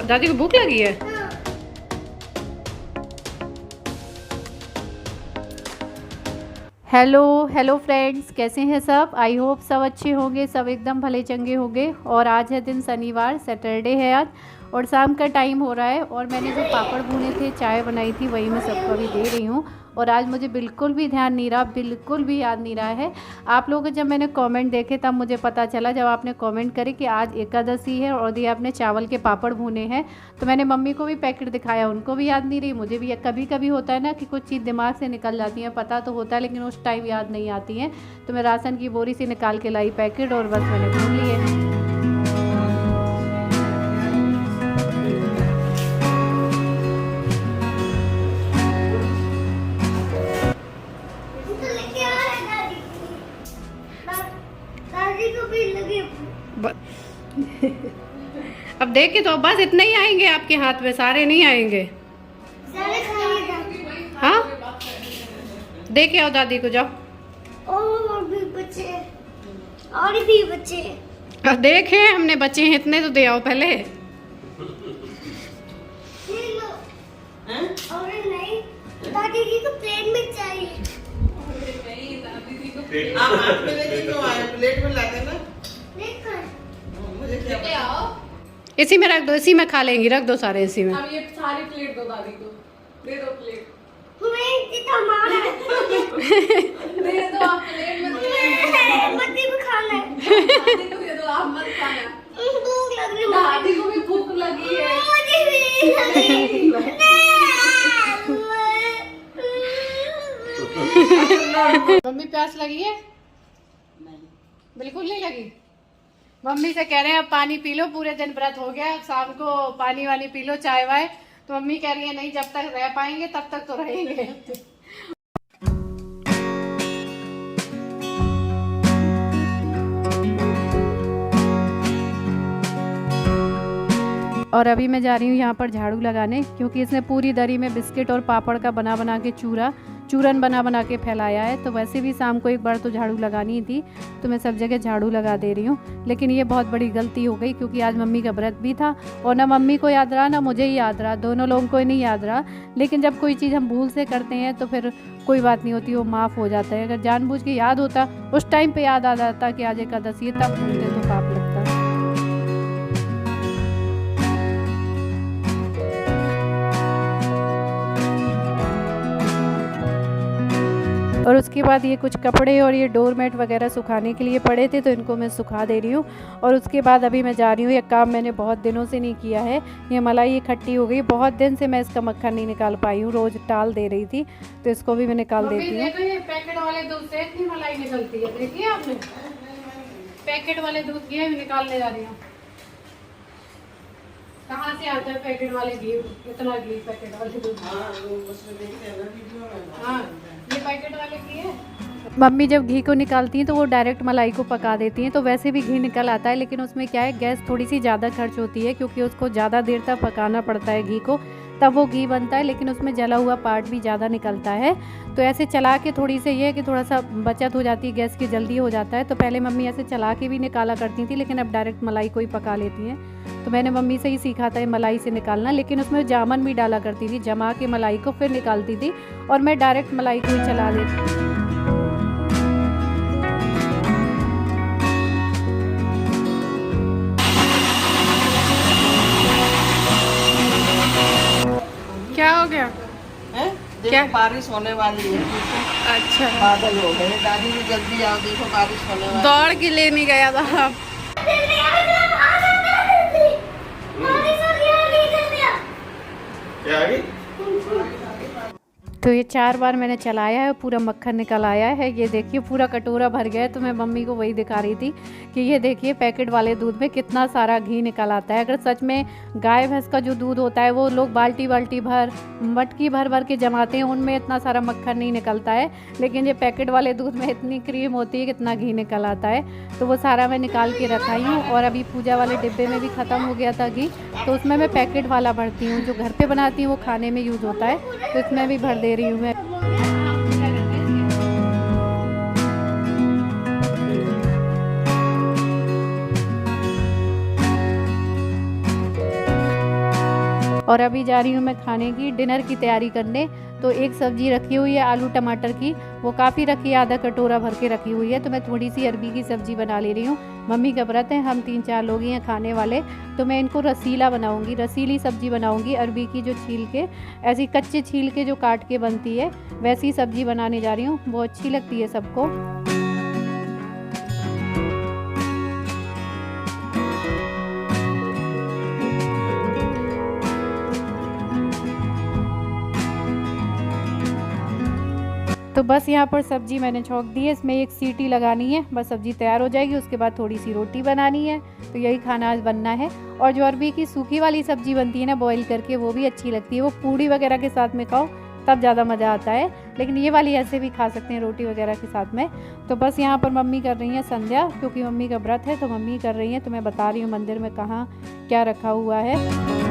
दादी को भूख लगी है। हेलो फ्रेंड्स, कैसे हैं सब। आई होप सब अच्छे होंगे, सब एकदम भले चंगे होंगे। और आज है दिन शनिवार, सैटरडे है आज, और शाम का टाइम हो रहा है। और मैंने जो पापड़ भूने थे, चाय बनाई थी, वही मैं सबको अभी दे रही हूँ। और आज मुझे बिल्कुल भी ध्यान नहीं रहा, बिल्कुल भी याद नहीं रहा है। आप लोगों के जब मैंने कमेंट देखे तब मुझे पता चला, जब आपने कमेंट करे कि आज एकादशी है और ये आपने चावल के पापड़ भूने हैं। तो मैंने मम्मी को भी पैकेट दिखाया, उनको भी याद नहीं रही, मुझे भी। कभी कभी होता है ना कि कुछ चीज़ दिमाग से निकल जाती है, पता तो होता है लेकिन उस टाइम याद नहीं आती है। तो मैं राशन की बोरी से निकाल के लाई पैकेट और बस मैंने भून लिए। अब देखे तो बस इतने ही आएंगे आपके हाथ में, सारे नहीं आएंगे। हाँ, देखे आओ दादी को, जाओ। और भी बचे, और भी बचे। देखे हमने बचे हैं इतने, तो दे आओ पहले। और नहीं, दादी जी को प्लेट में चाहिए। प्लेट में ला देना। इसी में रख दो, इसी में खा लेंगी, रख दो सारे इसी में। अब ये सारी प्लेट दो दादी को, दे दो प्लेट। तुम्हें कितना मारा है? दे दो आप प्लेट में, मत खाना है। दादी को दे दो, आप मत खाना। भूख लग रही है, दादी को भी भूख लगी है। मुझे भी। मम्मी प्यास लगी है? नहीं, बिल्कुल नहीं लगी। मम्मी से कह रहे हैं अब पानी पी लो, पूरे दिन व्रत हो गया, शाम को पानी वानी पी लो, चाय वाय। तो मम्मी कह रही है नहीं, जब तक रह पाएंगे तब तक तो रहेंगे। और अभी मैं जा रही हूँ यहाँ पर झाड़ू लगाने, क्योंकि इसने पूरी दरी में बिस्किट और पापड़ का बना बना के चूरन बना बना के फैलाया है। तो वैसे भी शाम को एक बार तो झाड़ू लगानी थी, तो मैं सब जगह झाड़ू लगा दे रही हूँ। लेकिन ये बहुत बड़ी गलती हो गई, क्योंकि आज मम्मी का व्रत भी था और ना मम्मी को याद रहा ना मुझे ही याद रहा, दोनों लोगों को ही नहीं याद रहा। लेकिन जब कोई चीज़ हम भूल से करते हैं तो फिर कोई बात नहीं होती, वो माफ़ हो जाता है। अगर जानबूझ के याद होता, उस टाइम पर याद आ जाता कि आज एकादशी है, तब भूलते तो पाप लगता। और उसके बाद ये कुछ कपड़े और ये डोरमेट वगैरह सुखाने के लिए पड़े थे, तो इनको मैं सुखा दे रही हूँ। और उसके बाद अभी मैं जा रही हूँ, ये काम मैंने बहुत दिनों से नहीं किया है। ये मलाई इकट्ठी हो गई, बहुत दिन से मैं इसका मक्खन नहीं निकाल पाई हूँ, रोज़ टाल दे रही थी, तो इसको भी मैं निकाल देती हूँ। पैकेट वाले दूध से इतनी मलाई निकलती है, देखिए आपने। पैकेट वाले दूध की निकालने जा रही हूँ। कहाँ से आता है पैकेट वाले घी, इतना घी पैकेट वाले दूध? हाँ, ये पैकेट वाले घी है। मम्मी जब घी को निकालती हैं तो वो डायरेक्ट मलाई को पका देती हैं, तो वैसे भी घी निकल आता है। लेकिन उसमें क्या है, गैस थोड़ी सी ज़्यादा खर्च होती है, क्योंकि उसको ज़्यादा देर तक पकाना पड़ता है घी को, तब वो घी बनता है। लेकिन उसमें जला हुआ पार्ट भी ज़्यादा निकलता है। तो ऐसे चला के थोड़ी से ये है कि थोड़ा सा बचत हो जाती है, गैस की जल्दी हो जाता है। तो पहले मम्मी ऐसे चला के भी निकाला करती थी, लेकिन अब डायरेक्ट मलाई को ही पका लेती हैं। तो मैंने मम्मी से ही सीखा था मलाई से निकालना। लेकिन उसमें जामन भी डाला करती थी, जमा के मलाई को फिर निकालती थी, और मैं डायरेक्ट मलाई को ही चला लेती थी। क्या हो गया है? क्या? बारिश होने वाली है। अच्छा, बादल हो गए। दादी जी जल्दी आओ, देखो बारिश होने वाली। दौड़ के ले नहीं गया था। क्या तो ये 4 बार मैंने चलाया है, पूरा मक्खन निकल आया है। ये देखिए पूरा कटोरा भर गया है। तो मैं मम्मी को वही दिखा रही थी कि ये देखिए पैकेट वाले दूध में कितना सारा घी निकल आता है। अगर सच में गाय भैंस का जो दूध होता है, वो लोग बाल्टी बाल्टी भर, मटकी भर भर के जमाते हैं, उनमें इतना सारा मक्खन नहीं निकलता है। लेकिन ये पैकेट वाले दूध में इतनी क्रीम होती है, कितना घी निकल आता है। तो वो सारा मैं निकाल के रखाई हूँ। और अभी पूजा वाले डिब्बे में भी ख़त्म हो गया था घी, तो उसमें मैं पैकेट वाला भरती हूँ। जो घर पे बनाती हूँ वो खाने में यूज़ होता है, तो इसमें भी भर दे रही हूँ मैं। और अभी जा रही हूँ मैं खाने की डिनर की तैयारी करने। तो एक सब्जी रखी हुई है आलू टमाटर की, वो काफ़ी रखी है, आधा कटोरा भर के रखी हुई है। तो मैं थोड़ी सी अरबी की सब्ज़ी बना ले रही हूँ। मम्मी का व्रत है, हम 3-4 लोग ही हैं खाने वाले, तो मैं इनको रसीला बनाऊँगी, रसीली सब्ज़ी बनाऊँगी। अरबी की जो छील के ऐसी कच्चे छील के जो काट के बनती है वैसी सब्ज़ी बनाने जा रही हूँ। वो अच्छी लगती है सबको। तो बस यहाँ पर सब्ज़ी मैंने छौंक दी है, इसमें एक सीटी लगानी है, बस सब्ज़ी तैयार हो जाएगी। उसके बाद थोड़ी सी रोटी बनानी है। तो यही खाना आज बनना है। और जो अरबी की सूखी वाली सब्ज़ी बनती है ना बॉईल करके, वो भी अच्छी लगती है। वो पूड़ी वगैरह के साथ में खाओ तब ज़्यादा मज़ा आता है, लेकिन ये वाली ऐसे भी खा सकते हैं रोटी वगैरह के साथ में। तो बस यहाँ पर मम्मी कर रही हैं संध्या, क्योंकि मम्मी का व्रत है तो मम्मी कर रही हैं। तो मैं बता रही हूँ मंदिर में कहाँ क्या रखा हुआ है।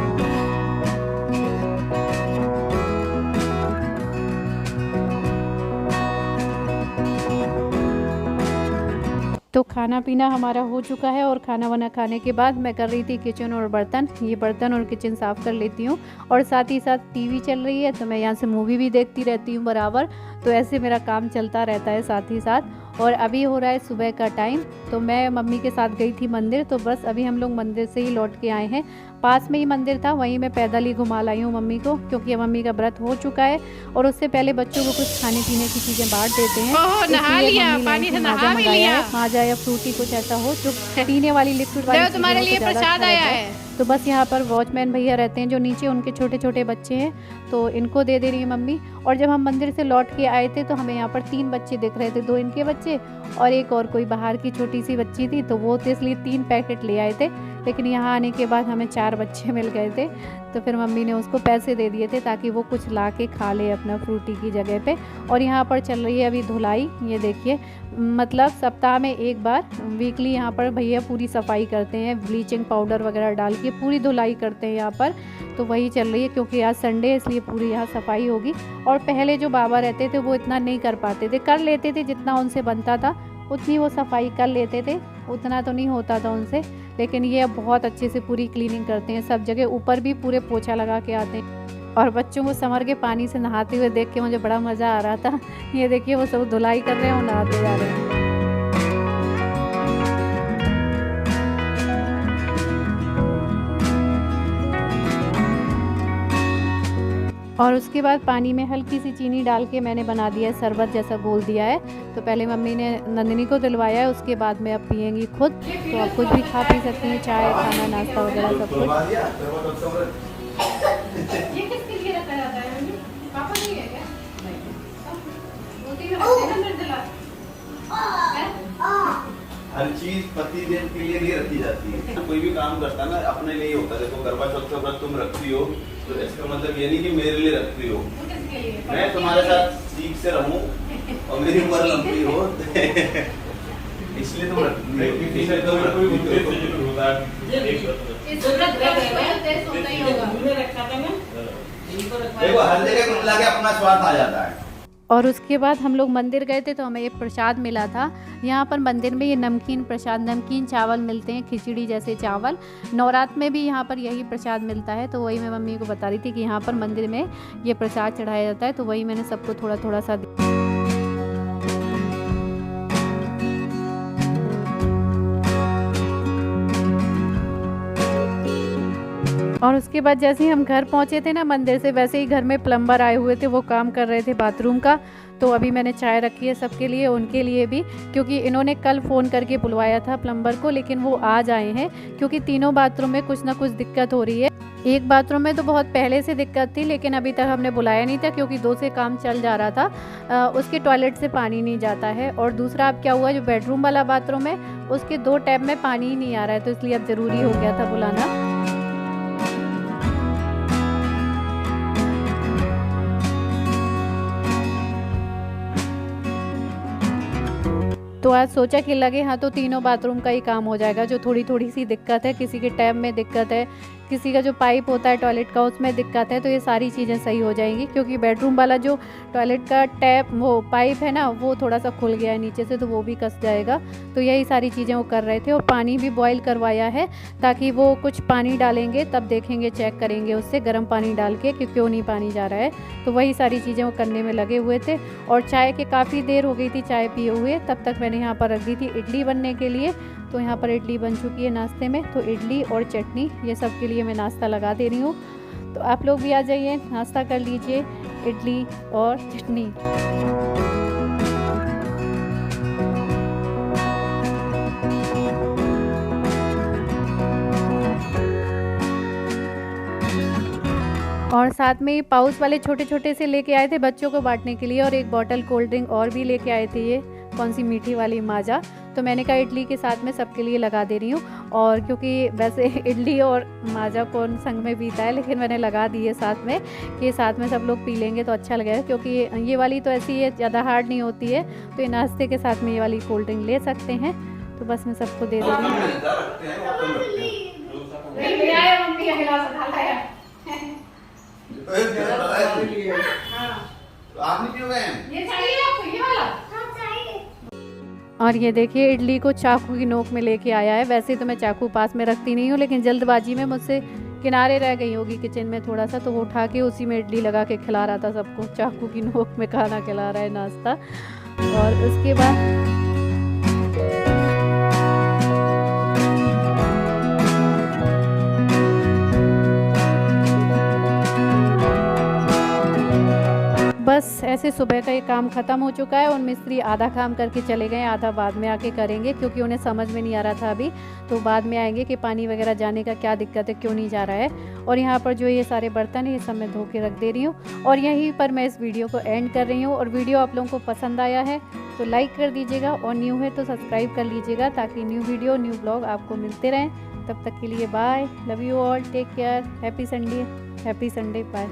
तो खाना पीना हमारा हो चुका है और खाना वाना खाने के बाद मैं कर रही थी किचन और बर्तन, ये बर्तन और किचन साफ़ कर लेती हूँ। और साथ ही साथ टीवी चल रही है तो मैं यहाँ से मूवी भी देखती रहती हूँ बराबर। तो ऐसे मेरा काम चलता रहता है साथ ही साथ। और अभी हो रहा है सुबह का टाइम, तो मैं मम्मी के साथ गई थी मंदिर। तो बस अभी हम लोग मंदिर से ही लौट के आए हैं। पास में ही मंदिर था, वहीं मैं पैदल ही घुमा लाई हूँ मम्मी को, क्योंकि मम्मी का व्रत हो चुका है। और उससे पहले बच्चों को कुछ खाने पीने की चीज़ें बांट देते हैं। नहा लिया, पानी से नहा भी लिया। माजा या फ्रूटी कुछ ऐसा हो जो पीने वाली लिक्विड वाली तुम्हारे लिए प्रसाद आया है। तो बस यहाँ पर वॉचमैन भैया रहते हैं जो नीचे, उनके छोटे छोटे बच्चे हैं, तो इनको दे रही है मम्मी। और जब हम मंदिर से लौट के आए थे तो हमें यहाँ पर 3 बच्चे दिख रहे थे, 2 इनके बच्चे और एक और कोई बाहर की छोटी सी बच्ची थी। तो वो तो इसलिए 3 पैकेट ले आए थे, लेकिन यहाँ आने के बाद हमें 4 बच्चे मिल गए थे। तो फिर मम्मी ने उसको पैसे दे दिए थे ताकि वो कुछ ला के खा ले अपना फ्रूटी की जगह पे। और यहाँ पर चल रही है अभी धुलाई, ये देखिए, मतलब सप्ताह में एक बार वीकली यहाँ पर भैया पूरी सफाई करते हैं, ब्लीचिंग पाउडर वगैरह डाल के पूरी धुलाई करते हैं यहाँ पर। तो वही चल रही है, क्योंकि आज संडे है इसलिए पूरी यहाँ सफाई होगी। और पहले जो बाबा रहते थे वो इतना नहीं कर पाते थे, कर लेते थे जितना उनसे बनता था उतनी वो सफाई कर लेते थे, उतना तो नहीं होता था उनसे। लेकिन ये अब बहुत अच्छे से पूरी क्लीनिंग करते हैं, सब जगह ऊपर भी पूरे पोछा लगा के आते हैं। और बच्चों को समर के पानी से नहाते हुए देख के मुझे बड़ा मज़ा आ रहा था। ये देखिए वो सब धुलाई कर रहे हैं और नहाते जा रहे हैं। और उसके बाद पानी में हल्की सी चीनी डाल के मैंने बना दिया है, शरबत जैसा घोल दिया है। तो पहले मम्मी ने नंदिनी को दिलवाया है, उसके बाद में अब पियेंगी खुद। तो आप कुछ भी खा पी सकती हैं, चाय, खाना, नाश्ता वगैरह सब कुछ। ये किसके लिए रखा जाता है? पापा नहीं है क्या? हर चीज पति देव के लिए नहीं रखी जाती है। कोई भी काम करता ना अपने लिए होता है। देखो करवा चौथ का व्रत तुम रखती हो तो इसका मतलब ये नहीं कि मेरे लिए रखती हो, मैं तुम्हारे साथ सीख से रहूं और मेरी उम्र लंबी हो इसलिए तुम रखती हो। देखो हर जगह कुल मिला के अपना स्वार्थ आ जाता है। और उसके बाद हम लोग मंदिर गए थे तो हमें एक प्रसाद मिला था। यहाँ पर मंदिर में ये नमकीन प्रसाद, नमकीन चावल मिलते हैं, खिचड़ी जैसे चावल। नवरात्र में भी यहाँ पर यही प्रसाद मिलता है। तो वही मैं मम्मी को बता रही थी कि यहाँ पर मंदिर में ये प्रसाद चढ़ाया जाता है। तो वही मैंने सबको थोड़ा थोड़ा सा दिया। और उसके बाद जैसे ही हम घर पहुंचे थे ना मंदिर से, वैसे ही घर में प्लम्बर आए हुए थे, वो काम कर रहे थे बाथरूम का। तो अभी मैंने चाय रखी है सबके लिए, उनके लिए भी, क्योंकि इन्होंने कल फ़ोन करके बुलवाया था प्लम्बर को, लेकिन वो आज आए हैं क्योंकि तीनों बाथरूम में कुछ ना कुछ दिक्कत हो रही है। एक बाथरूम में तो बहुत पहले से दिक्कत थी, लेकिन अभी तक हमने बुलाया नहीं था क्योंकि 2 से काम चल जा रहा था। उसके टॉयलेट से पानी नहीं जाता है। और दूसरा अब क्या हुआ, जो बेडरूम वाला बाथरूम है उसके 2 टैप में पानी ही नहीं आ रहा है, तो इसलिए अब ज़रूरी हो गया था बुलाना। तो आज सोचा कि लगे हाँ तो तीनों बाथरूम का ही काम हो जाएगा। जो थोड़ी थोड़ी सी दिक्कत है, किसी के टैप में दिक्कत है, किसी का जो पाइप होता है टॉयलेट का उसमें दिक्कत है तो ये सारी चीज़ें सही हो जाएंगी, क्योंकि बेडरूम वाला जो टॉयलेट का टैप वो पाइप है ना वो थोड़ा सा खुल गया है नीचे से, तो वो भी कस जाएगा। तो यही सारी चीज़ें वो कर रहे थे। और पानी भी बॉईल करवाया है ताकि वो कुछ पानी डालेंगे तब देखेंगे, चेक करेंगे उससे गर्म पानी डाल के कि क्यों नहीं पानी जा रहा है। तो वही सारी चीज़ें वो करने में लगे हुए थे। और चाय के काफ़ी देर हो गई थी चाय पिए हुए, तब तक मैंने यहाँ पर रख दी थी इडली बनने के लिए। तो यहाँ पर इडली बन चुकी है नाश्ते में। तो इडली और चटनी ये सब के लिए मैं नाश्ता लगा दे रही हूँ। तो आप लोग भी आ जाइए, नाश्ता कर लीजिए इडली और चटनी। और साथ में ये पाउच वाले छोटे छोटे से लेके आए थे बच्चों को बांटने के लिए, और एक बॉटल कोल्ड ड्रिंक और भी लेके आए थे, ये कौन सी मीठी वाली माजा। तो मैंने कहा इडली के साथ में सबके लिए लगा दे रही हूँ। और क्योंकि वैसे इडली और माजा कौन संग में पीता है, लेकिन मैंने लगा दी है साथ में कि साथ में सब लोग पी लेंगे तो अच्छा लगेगा, क्योंकि ये वाली तो ऐसी है, ज़्यादा हार्ड नहीं होती है। तो ये नाश्ते के साथ में ये वाली कोल्ड ड्रिंक ले सकते हैं। तो बस मैं सबको दे दे रही और ये देखिए इडली को चाकू की नोक में लेके आया है। वैसे तो मैं चाकू पास में रखती नहीं हूँ, लेकिन जल्दबाजी में मुझसे किनारे रह गई होगी किचन में थोड़ा सा, तो वो उठा के उसी में इडली लगा के खिला रहा था सबको। चाकू की नोक में खाना खिला रहा है नाश्ता। और उसके बाद बस ऐसे सुबह का ये काम ख़त्म हो चुका है। और मिस्त्री आधा काम करके चले गए, आधा बाद में आके करेंगे, क्योंकि उन्हें समझ में नहीं आ रहा था अभी। तो बाद में आएंगे कि पानी वगैरह जाने का क्या दिक्कत है, क्यों नहीं जा रहा है। और यहाँ पर जो ये सारे बर्तन है ये सब मैं धो के रख दे रही हूँ। और यहीं पर मैं इस वीडियो को एंड कर रही हूँ। और वीडियो आप लोगों को पसंद आया है तो लाइक कर दीजिएगा, और न्यू है तो सब्सक्राइब कर लीजिएगा, ताकि न्यू वीडियो न्यू ब्लॉग आपको मिलते रहें। तब तक के लिए bye, love you all, take care, happy Sunday, bye.